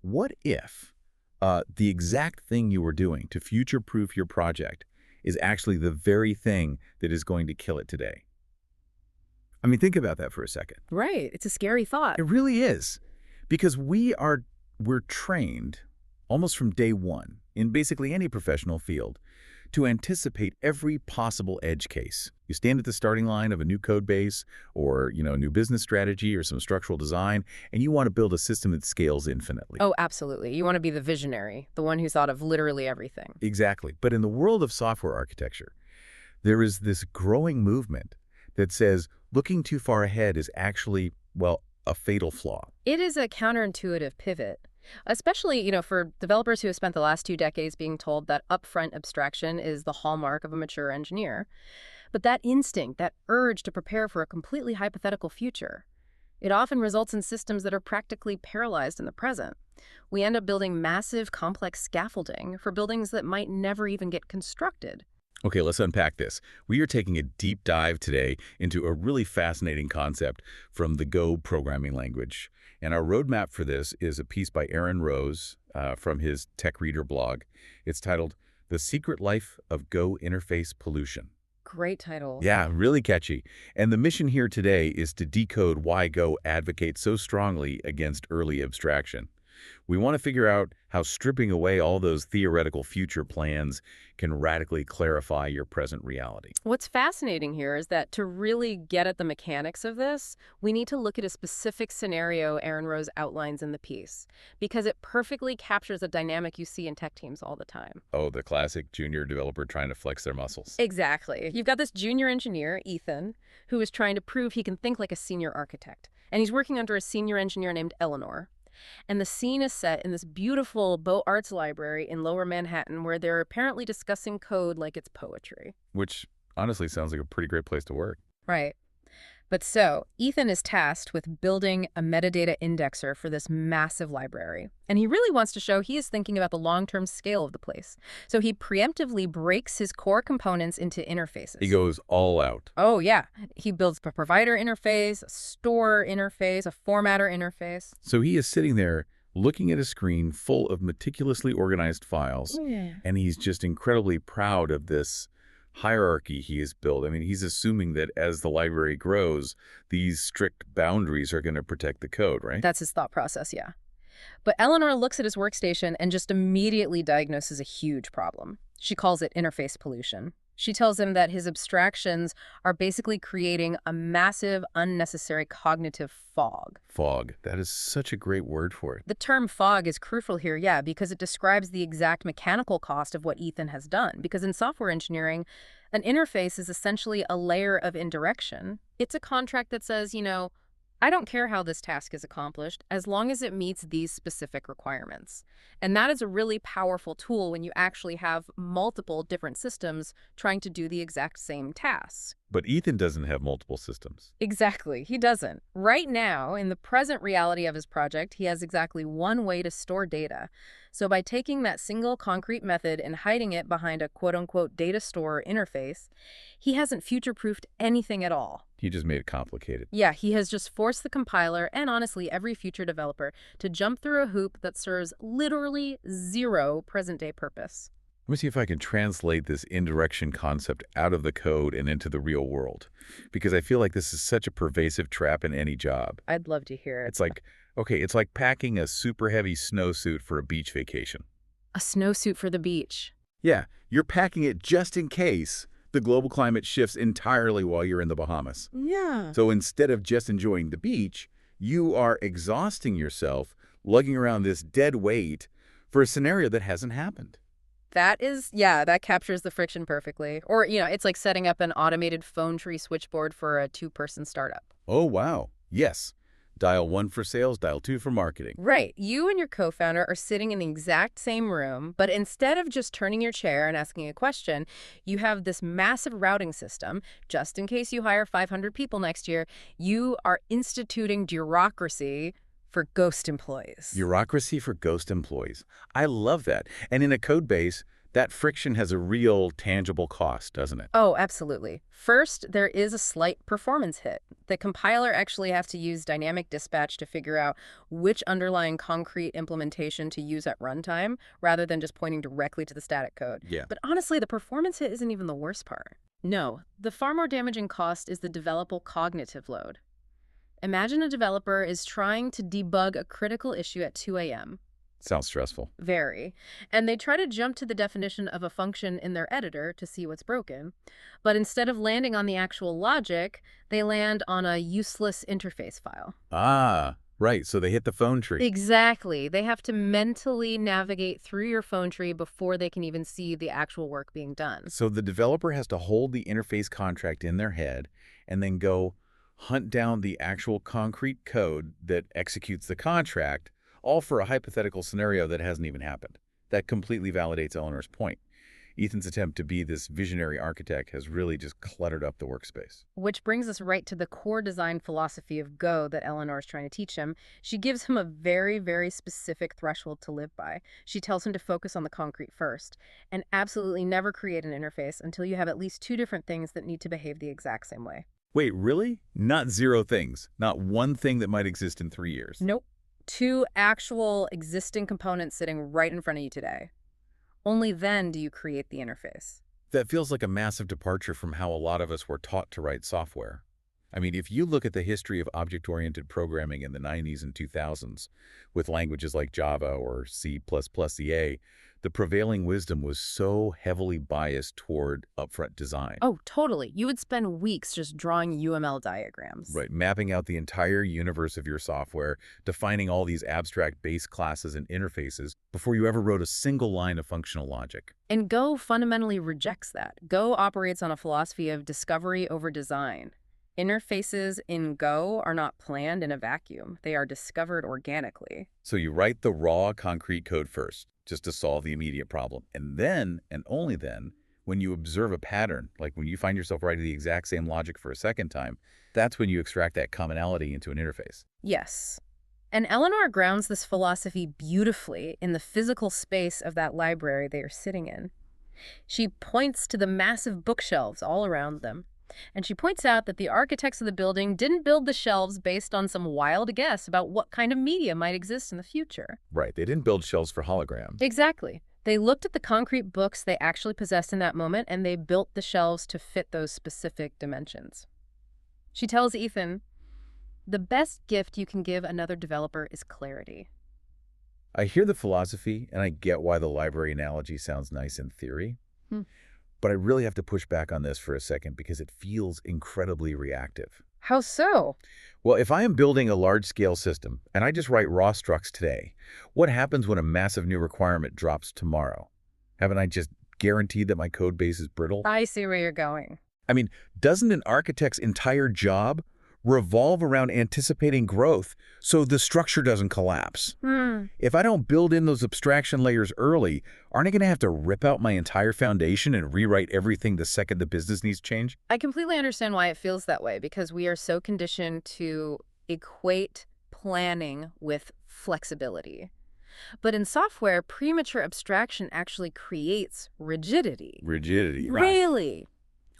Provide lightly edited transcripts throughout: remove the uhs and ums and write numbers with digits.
What if the exact thing you were doing to future-proof your project is actually the very thing that is going to kill it today? I mean, think about that for a second. Right. It's a scary thought. It really is. Because we're trained almost from day one in basically any professional field to anticipate every possible edge case. You stand at the starting line of a new code base or, a new business strategy or some structural design, and you want to build a system that scales infinitely. Oh, absolutely. You want to be the visionary, the one who thought of literally everything. Exactly. But in the world of software architecture, there is this growing movement that says looking too far ahead is actually, well, a fatal flaw. It is a counterintuitive pivot, especially, for developers who have spent the last 2 decades being told that upfront abstraction is the hallmark of a mature engineer. But that instinct, that urge to prepare for a completely hypothetical future, it often results in systems that are practically paralyzed in the present. We end up building massive, complex scaffolding for buildings that might never even get constructed. Okay, let's unpack this. We are taking a deep dive today into a really fascinating concept from the Go programming language. And our roadmap for this is a piece by Aaron Rose from his tech-reader blog. It's titled The Secret Life of Go Interface Pollution. Great title. Yeah, really catchy. And the mission here today is to decode why Go advocates so strongly against early abstraction. We want to figure out how stripping away all those theoretical future plans can radically clarify your present reality. What's fascinating here is that to really get at the mechanics of this, we need to look at a specific scenario Aaron Rose outlines in the piece, because it perfectly captures a dynamic you see in tech teams all the time. Oh, the classic junior developer trying to flex their muscles. Exactly. You've got this junior engineer, Ethan, who is trying to prove he can think like a senior architect. And he's working under a senior engineer named Eleanor. And the scene is set in this beautiful Beaux Arts library in Lower Manhattan where they're apparently discussing code like it's poetry. Which honestly sounds like a pretty great place to work. Right. But so, Ethan is tasked with building a metadata indexer for this massive library. And he really wants to show he is thinking about the long-term scale of the place. So he preemptively breaks his core components into interfaces. He goes all out. Oh, yeah. He builds a provider interface, a store interface, a formatter interface. So he is sitting there looking at a screen full of meticulously organized files, and he's just incredibly proud of this hierarchy he has built. I mean, he's assuming that as the library grows, these strict boundaries are going to protect the code, right? That's his thought process, yeah. But Eleanor looks at his workstation and just immediately diagnoses a huge problem. She calls it interface pollution. She tells him that his abstractions are basically creating a massive, unnecessary cognitive fog. Fog. That is such a great word for it. The term fog is crucial here, yeah, because it describes the exact mechanical cost of what Ethan has done. Because in software engineering, an interface is essentially a layer of indirection. It's a contract that says, I don't care how this task is accomplished as long as it meets these specific requirements. And that is a really powerful tool when you actually have multiple different systems trying to do the exact same task. But Ethan doesn't have multiple systems. Exactly, he doesn't. Right now, in the present reality of his project, he has exactly one way to store data. So by taking that single concrete method and hiding it behind a quote-unquote data store interface, he hasn't future-proofed anything at all. He just made it complicated. Yeah, he has just forced the compiler, and honestly every future developer, to jump through a hoop that serves literally zero present-day purpose. Let me see if I can translate this indirection concept out of the code and into the real world, because I feel like this is such a pervasive trap in any job. I'd love to hear it. It's like packing a super heavy snowsuit for a beach vacation. A snowsuit for the beach. Yeah, you're packing it just in case the global climate shifts entirely while you're in the Bahamas. Yeah. So instead of just enjoying the beach, you are exhausting yourself lugging around this dead weight for a scenario that hasn't happened. That captures the friction perfectly. Or, it's like setting up an automated phone tree switchboard for a 2-person startup. Oh, wow. Yes. Dial 1 for sales, dial 2 for marketing. Right. You and your co-founder are sitting in the exact same room, but instead of just turning your chair and asking a question, you have this massive routing system. Just in case you hire 500 people next year, you are instituting bureaucracy for ghost employees. Bureaucracy for ghost employees. I love that. And in a code base, That friction has a real, tangible cost, doesn't it? Oh, absolutely. First, there is a slight performance hit. The compiler actually has to use dynamic dispatch to figure out which underlying concrete implementation to use at runtime, rather than just pointing directly to the static code. Yeah. But honestly, the performance hit isn't even the worst part. No, the far more damaging cost is the developer cognitive load. Imagine a developer is trying to debug a critical issue at 2 a.m. Sounds stressful. Very. And they try to jump to the definition of a function in their editor to see what's broken. But instead of landing on the actual logic, they land on a useless interface file. Ah, right. So they hit the phone tree. Exactly. They have to mentally navigate through your phone tree before they can even see the actual work being done. So the developer has to hold the interface contract in their head and then go hunt down the actual concrete code that executes the contract, all for a hypothetical scenario that hasn't even happened. That completely validates Eleanor's point. Ethan's attempt to be this visionary architect has really just cluttered up the workspace. Which brings us right to the core design philosophy of Go that Eleanor is trying to teach him. She gives him a very, very specific threshold to live by. She tells him to focus on the concrete first, and absolutely never create an interface until you have at least two different things that need to behave the exact same way. Wait, really? Not zero things? Not one thing that might exist in 3 years? Nope. Two actual existing components sitting right in front of you today. Only then do you create the interface. That feels like a massive departure from how a lot of us were taught to write software. I mean, if you look at the history of object-oriented programming in the 90s and 2000s, with languages like Java or C++EA, the prevailing wisdom was so heavily biased toward upfront design. Oh, totally. You would spend weeks just drawing UML diagrams. Right, mapping out the entire universe of your software, defining all these abstract base classes and interfaces before you ever wrote a single line of functional logic. And Go fundamentally rejects that. Go operates on a philosophy of discovery over design. Interfaces in Go are not planned in a vacuum. They are discovered organically. So you write the raw concrete code first, just to solve the immediate problem. And then, and only then, when you observe a pattern, like when you find yourself writing the exact same logic for a second time, that's when you extract that commonality into an interface. Yes. And Eleanor grounds this philosophy beautifully in the physical space of that library they are sitting in. She points to the massive bookshelves all around them. And she points out that the architects of the building didn't build the shelves based on some wild guess about what kind of media might exist in the future. Right, they didn't build shelves for holograms. Exactly. They looked at the concrete books they actually possessed in that moment, and they built the shelves to fit those specific dimensions. She tells Ethan, the best gift you can give another developer is clarity. I hear the philosophy, and I get why the library analogy sounds nice in theory. But I really have to push back on this for a second because it feels incredibly reactive. How so? Well, if I am building a large-scale system and I just write raw structs today, what happens when a massive new requirement drops tomorrow? Haven't I just guaranteed that my code base is brittle? I see where you're going. I mean, doesn't an architect's entire job revolve around anticipating growth so the structure doesn't collapse? If I don't build in those abstraction layers early, aren't I going to have to rip out my entire foundation and rewrite everything the second the business needs change? I completely understand why it feels that way, because we are so conditioned to equate planning with flexibility. But in software, premature abstraction actually creates rigidity. Rigidity, right? Really?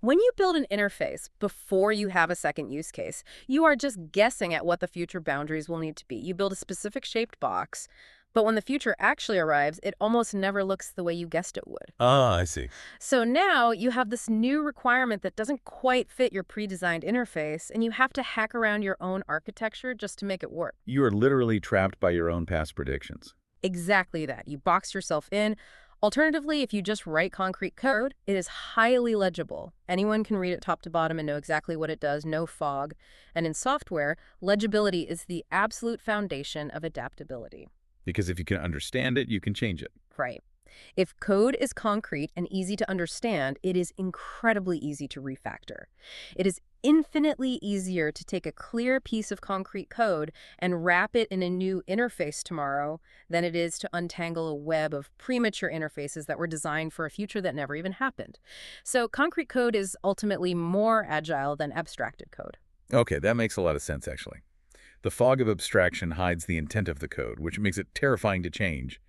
When you build an interface before you have a second use case, you are just guessing at what the future boundaries will need to be. You build a specific shaped box, but when the future actually arrives, it almost never looks the way you guessed it would. Ah, I see. So now you have this new requirement that doesn't quite fit your pre-designed interface, and you have to hack around your own architecture just to make it work. You are literally trapped by your own past predictions. Exactly that. You box yourself in. Alternatively, if you just write concrete code, it is highly legible. Anyone can read it top to bottom and know exactly what it does, no fog. And in software, legibility is the absolute foundation of adaptability. Because if you can understand it, you can change it. Right. If code is concrete and easy to understand, it is incredibly easy to refactor. It is infinitely easier to take a clear piece of concrete code and wrap it in a new interface tomorrow than it is to untangle a web of premature interfaces that were designed for a future that never even happened. So concrete code is ultimately more agile than abstracted code. Okay, that makes a lot of sense, actually. The fog of abstraction hides the intent of the code, which makes it terrifying to change,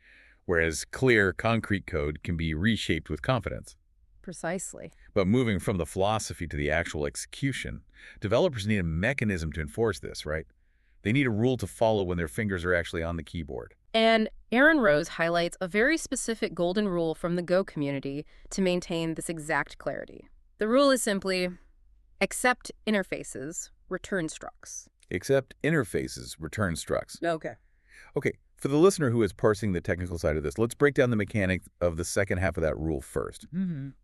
whereas clear, concrete code can be reshaped with confidence. Precisely. But moving from the philosophy to the actual execution, developers need a mechanism to enforce this, right? They need a rule to follow when their fingers are actually on the keyboard. And Aaron Rose highlights a very specific golden rule from the Go community to maintain this exact clarity. The rule is simply, accept interfaces, return structs. Accept interfaces, return structs. Okay. Okay, for the listener who is parsing the technical side of this, let's break down the mechanics of the second half of that rule first.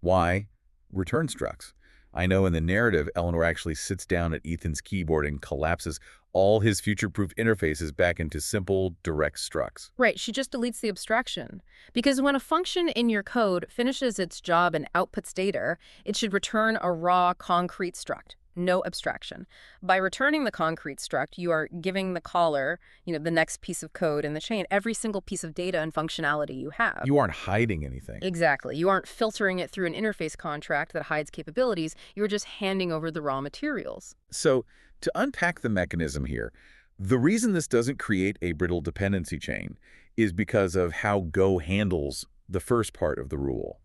Why return structs? I know in the narrative, Eleanor actually sits down at Ethan's keyboard and collapses all his future-proof interfaces back into simple, direct structs. Right, she just deletes the abstraction. Because when a function in your code finishes its job and outputs data, it should return a raw, concrete struct. No abstraction. By returning the concrete struct, you are giving the caller, the next piece of code in the chain, every single piece of data and functionality you have. You aren't hiding anything. Exactly. You aren't filtering it through an interface contract that hides capabilities. You're just handing over the raw materials. So, to unpack the mechanism here, the reason this doesn't create a brittle dependency chain is because of how Go handles the first part of the rule.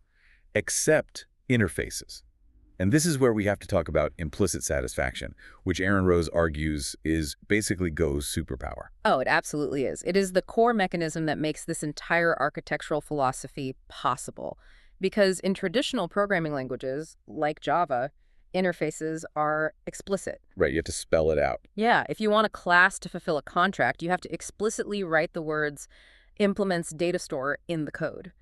Accept interfaces. And this is where we have to talk about implicit satisfaction, which Aaron Rose argues is basically Go's superpower. Oh, it absolutely is. It is the core mechanism that makes this entire architectural philosophy possible. Because in traditional programming languages, like Java, interfaces are explicit. Right, you have to spell it out. Yeah, if you want a class to fulfill a contract, you have to explicitly write the words implements data store in the code.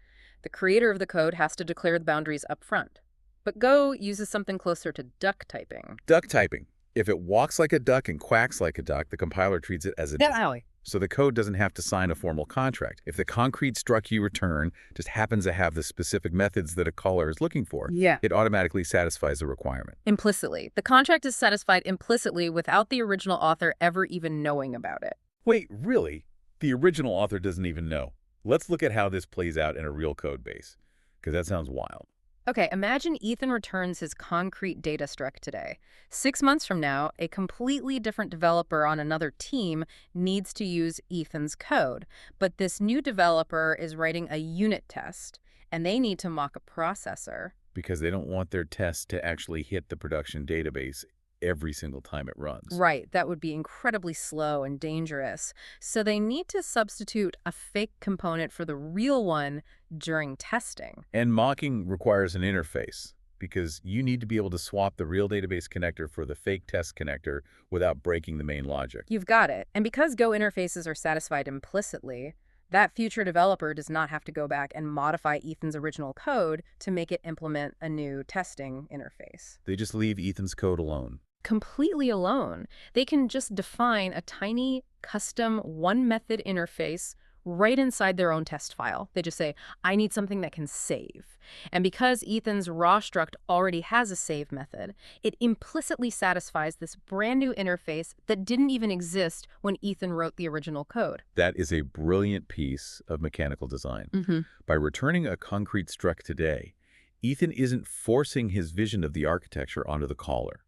The creator of the code has to declare the boundaries up front. But Go uses something closer to duck typing. Duck typing. If it walks like a duck and quacks like a duck, the compiler treats it as a duck. So the code doesn't have to sign a formal contract. If the concrete struct you return just happens to have the specific methods that a caller is looking for, it automatically satisfies the requirement. Implicitly. The contract is satisfied implicitly without the original author ever even knowing about it. Wait, really? The original author doesn't even know. Let's look at how this plays out in a real code base, because that sounds wild. Okay, imagine Ethan returns his concrete data struct today. 6 months from now, a completely different developer on another team needs to use Ethan's code. But this new developer is writing a unit test, and they need to mock a processor. Because they don't want their test to actually hit the production database every single time it runs. Right, that would be incredibly slow and dangerous. So they need to substitute a fake component for the real one during testing. And mocking requires an interface, because you need to be able to swap the real database connector for the fake test connector without breaking the main logic. You've got it. And because Go interfaces are satisfied implicitly, that future developer does not have to go back and modify Ethan's original code to make it implement a new testing interface. They just leave Ethan's code alone. Completely alone. They can just define a tiny, custom, one-method interface right inside their own test file. They just say, I need something that can save. And because Ethan's raw struct already has a save method, it implicitly satisfies this brand new interface that didn't even exist when Ethan wrote the original code. That is a brilliant piece of mechanical design. By returning a concrete struct today, Ethan isn't forcing his vision of the architecture onto the caller.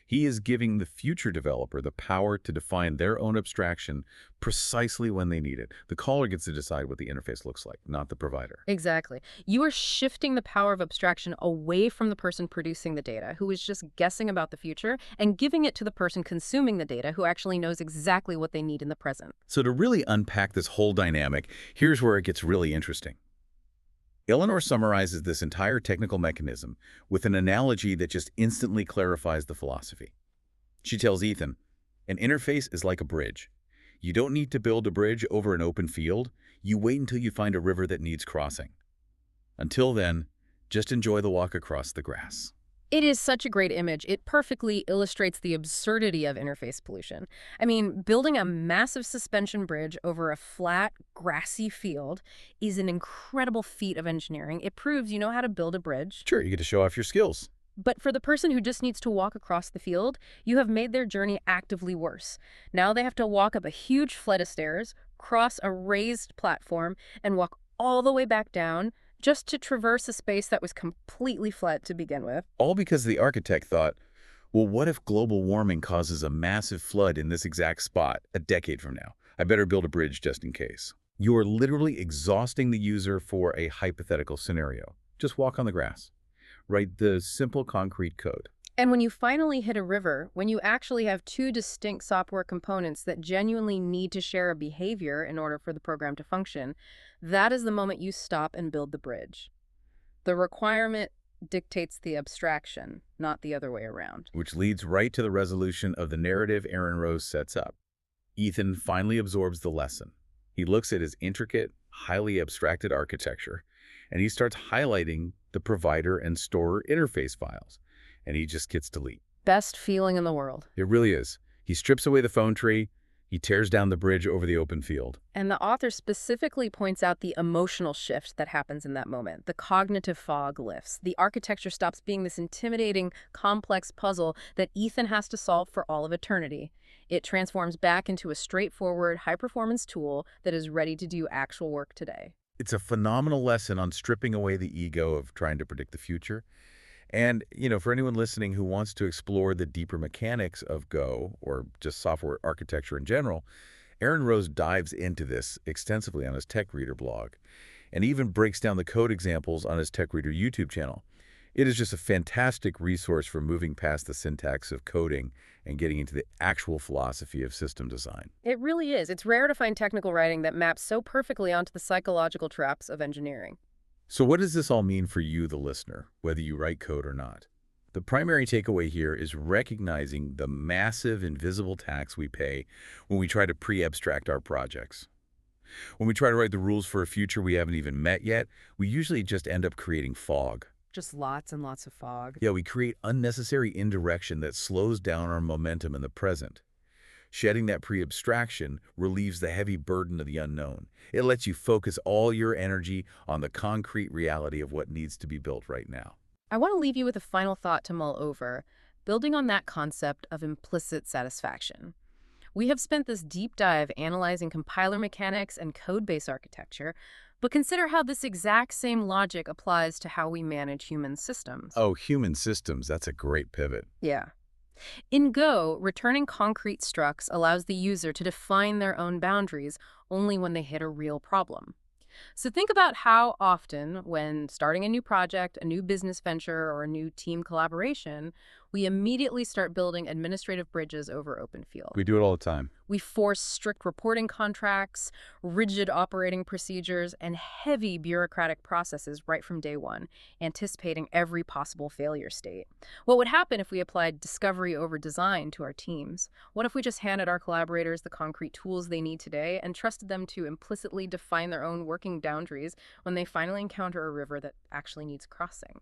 He is giving the future developer the power to define their own abstraction precisely when they need it. The caller gets to decide what the interface looks like, not the provider. Exactly. You are shifting the power of abstraction away from the person producing the data, who is just guessing about the future, and giving it to the person consuming the data, who actually knows exactly what they need in the present. So to really unpack this whole dynamic, here's where it gets really interesting. Eleanor summarizes this entire technical mechanism with an analogy that just instantly clarifies the philosophy. She tells Ethan, an interface is like a bridge. You don't need to build a bridge over an open field. You wait until you find a river that needs crossing. Until then, just enjoy the walk across the grass. It is such a great image. It perfectly illustrates the absurdity of interface pollution. I mean, building a massive suspension bridge over a flat, grassy field is an incredible feat of engineering. It proves you know how to build a bridge. Sure, you get to show off your skills. But for the person who just needs to walk across the field, you have made their journey actively worse. Now they have to walk up a huge flight of stairs, cross a raised platform, and walk all the way back down, just to traverse a space that was completely flat to begin with. All because the architect thought, well, what if global warming causes a massive flood in this exact spot a decade from now? I better build a bridge just in case. You're literally exhausting the user for a hypothetical scenario. Just walk on the grass. Write the simple concrete code. And when you finally hit a river, when you actually have two distinct software components that genuinely need to share a behavior in order for the program to function, that is the moment you stop and build the bridge. The requirement dictates the abstraction, not the other way around. Which leads right to the resolution of the narrative Aaron Rose sets up. Ethan finally absorbs the lesson. He looks at his intricate, highly abstracted architecture, and he starts highlighting the provider and storer interface files, and he just gets to leap. Best feeling in the world. It really is. He strips away the phone tree, he tears down the bridge over the open field. And the author specifically points out the emotional shift that happens in that moment. The cognitive fog lifts. The architecture stops being this intimidating, complex puzzle that Ethan has to solve for all of eternity. It transforms back into a straightforward, high-performance tool that is ready to do actual work today. It's a phenomenal lesson on stripping away the ego of trying to predict the future. And, for anyone listening who wants to explore the deeper mechanics of Go or just software architecture in general, Aaron Rose dives into this extensively on his tech-reader blog and even breaks down the code examples on his tech-reader YouTube channel. It is just a fantastic resource for moving past the syntax of coding and getting into the actual philosophy of system design. It really is. It's rare to find technical writing that maps so perfectly onto the psychological traps of engineering. So what does this all mean for you, the listener, whether you write code or not? The primary takeaway here is recognizing the massive invisible tax we pay when we try to pre-abstract our projects. When we try to write the rules for a future we haven't even met yet, we usually just end up creating fog. Just lots and lots of fog. Yeah, we create unnecessary indirection that slows down our momentum in the present. Shedding that pre-abstraction relieves the heavy burden of the unknown. It lets you focus all your energy on the concrete reality of what needs to be built right now. I want to leave you with a final thought to mull over, building on that concept of implicit satisfaction. We have spent this deep dive analyzing compiler mechanics and code-based architecture, but consider how this exact same logic applies to how we manage human systems. Oh, human systems, that's a great pivot. Yeah. In Go, returning concrete structs allows the user to define their own boundaries only when they hit a real problem. So think about how often, when starting a new project, a new business venture, or a new team collaboration, we immediately start building administrative bridges over open field. We do it all the time. We force strict reporting contracts, rigid operating procedures, and heavy bureaucratic processes right from day one, anticipating every possible failure state. What would happen if we applied discovery over design to our teams? What if we just handed our collaborators the concrete tools they need today and trusted them to implicitly define their own working boundaries when they finally encounter a river that actually needs crossing?